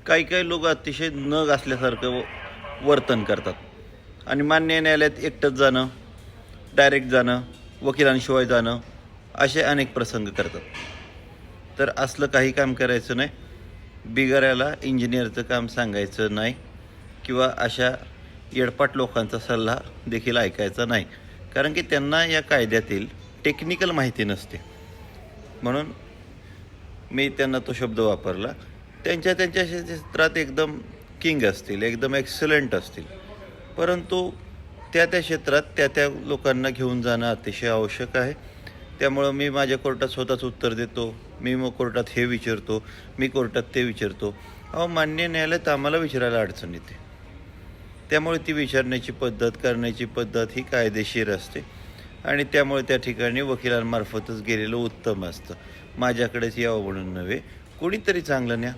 काही काही लोक अतिशय न घासल्यासारखं वर्तन करतात आणि मान्य न्यायालयात एकटंच जाणं, डायरेक्ट जाणं, वकिलांशिवाय जाणं असे अनेक प्रसंग करतात. तर असलं काही काम करायचं नाही. बिगाऱ्याला इंजिनियरचं काम सांगायचं नाही किंवा अशा येडपाट लोकांचा सल्ला देखील ऐकायचा नाही, कारण की त्यांना या कायद्यातील टेक्निकल माहिती नसते. म्हणून मी त्यांना तो शब्द वापरला. त्यांच्या क्षेत्रात एकदम किंग असतील, एकदम एक्सलंट असतील, परंतु त्या क्षेत्रात त्या लोकांना घेऊन जाणं अतिशय आवश्यक आहे. त्यामुळं मी माझ्या कोर्टात स्वतःच उत्तर देतो. मी मग कोर्टात हे विचारतो, मी कोर्टात ते विचारतो. मान्य न्यायालयात आम्हाला विचारायला अडचण येते. त्यामुळे ती विचारण्याची पद्धत, करण्याची पद्धत ही कायदेशीर असते आणि त्यामुळे त्या ठिकाणी वकिलांमार्फतच गेलेलं उत्तम असतं. माझ्याकडेच यावं म्हणून नव्हे, कोणीतरी चांगलं न्या.